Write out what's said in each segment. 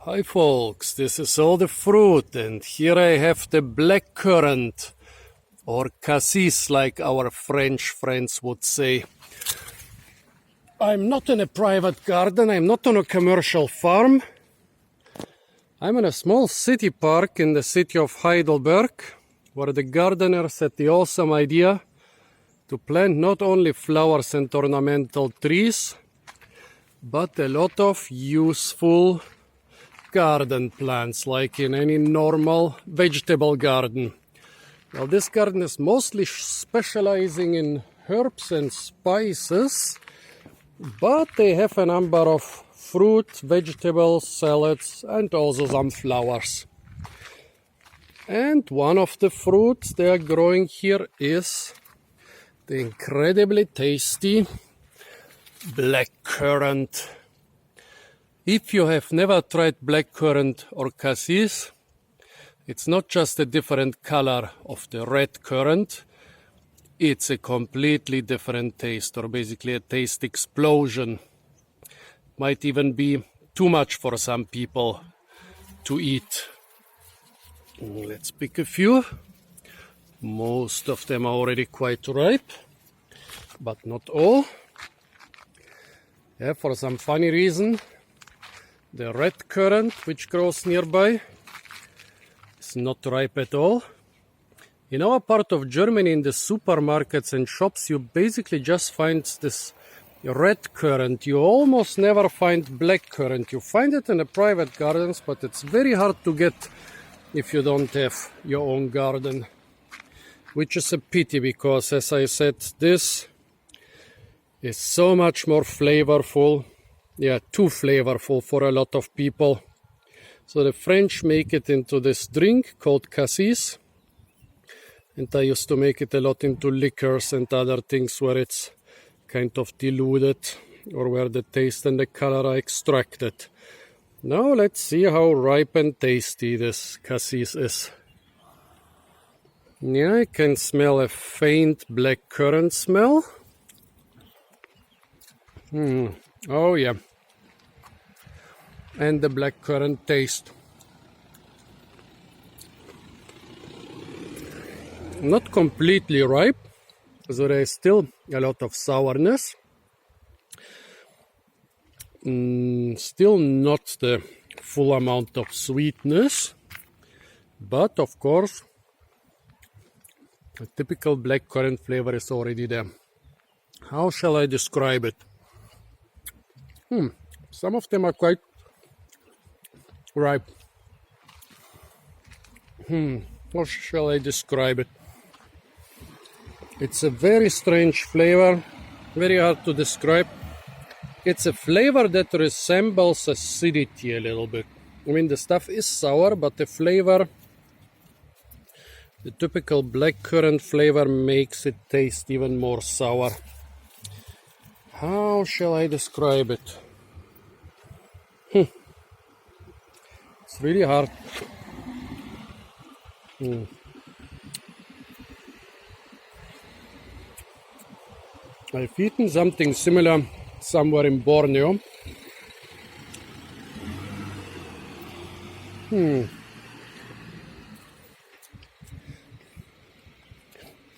Hi folks, this is all the fruit, and here I have the black currant, or cassis like our French friends would say. I'm not in a private garden, I'm not on a commercial farm. I'm in a small city park in the city of Heidelberg, where the gardeners had the awesome idea to plant not only flowers and ornamental trees, but a lot of useful garden plants, like in any normal vegetable garden. Well, this garden is mostly specializing in herbs and spices, but they have a number of fruit, vegetables, salads, and also some flowers. And one of the fruits they are growing here is the incredibly tasty black currant. If you have never tried black currant or cassis, it's not just a different color of the red currant, it's a completely different taste, or basically a taste explosion. Might even be too much for some people to eat. Let's pick a few. Most of them are already quite ripe, but not all. Yeah, for some funny reason, the red currant, which grows nearby, is not ripe at all. In our part of Germany, in the supermarkets and shops, you basically just find this red currant. You almost never find black currant. You find it in the private gardens, but it's very hard to get if you don't have your own garden. Which is a pity, because, as I said, this is so much more flavorful. Yeah, too flavorful for a lot of people. So the French make it into this drink called cassis. And I used to make it a lot into liquors and other things where it's kind of diluted, or where the taste and the color are extracted. Now let's see how ripe and tasty this cassis is. Yeah, I can smell a faint black currant smell. Oh yeah. And the black currant taste. Not completely ripe, so there is still a lot of sourness. Still not the full amount of sweetness, but of course, a typical black currant flavor is already there. How shall I describe it? Some of them are quite ripe. How shall I describe it? It's a very strange flavor, very hard to describe. It's a flavor that resembles acidity a little bit. I mean, the stuff is sour, but the flavor, the typical black currant flavor, makes it taste even more sour. How shall I describe it? It's really hard. I've eaten something similar somewhere in Borneo.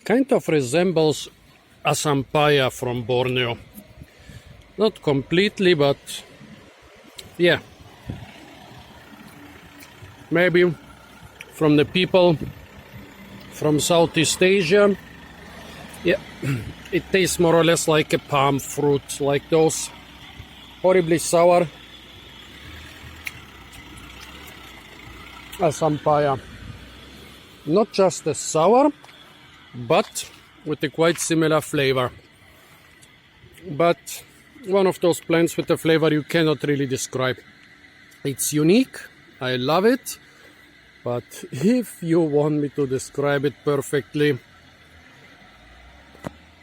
Kind of resembles asampaya from Borneo. Not completely, but yeah. Maybe from the people from Southeast Asia. Yeah, it tastes more or less like a palm fruit, like those horribly sour asampaya. Not just as sour, but with a quite similar flavor. But one of those plants with a flavor you cannot really describe. It's unique, I love it, but if you want me to describe it perfectly,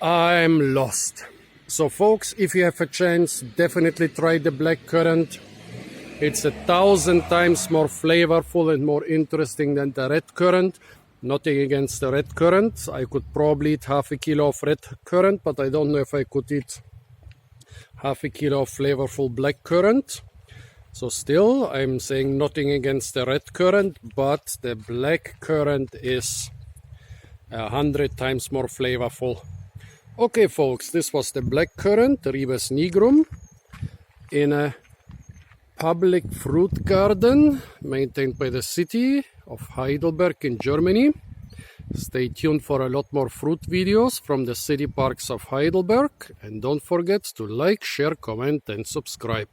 I'm lost. So folks, if you have a chance, definitely try the black currant. It's 1,000 times more flavorful and more interesting than the red currant. Nothing against the red currant. I could probably eat half a kilo of red currant, but I don't know if I could eat half a kilo of flavorful black currant. So still, I'm saying nothing against the red currant, but the black currant is 100 times more flavorful. Okay, folks, this was the black currant, Ribes nigrum, in a public fruit garden maintained by the city of Heidelberg in Germany. Stay tuned for a lot more fruit videos from the city parks of Heidelberg, and don't forget to like, share, comment and subscribe.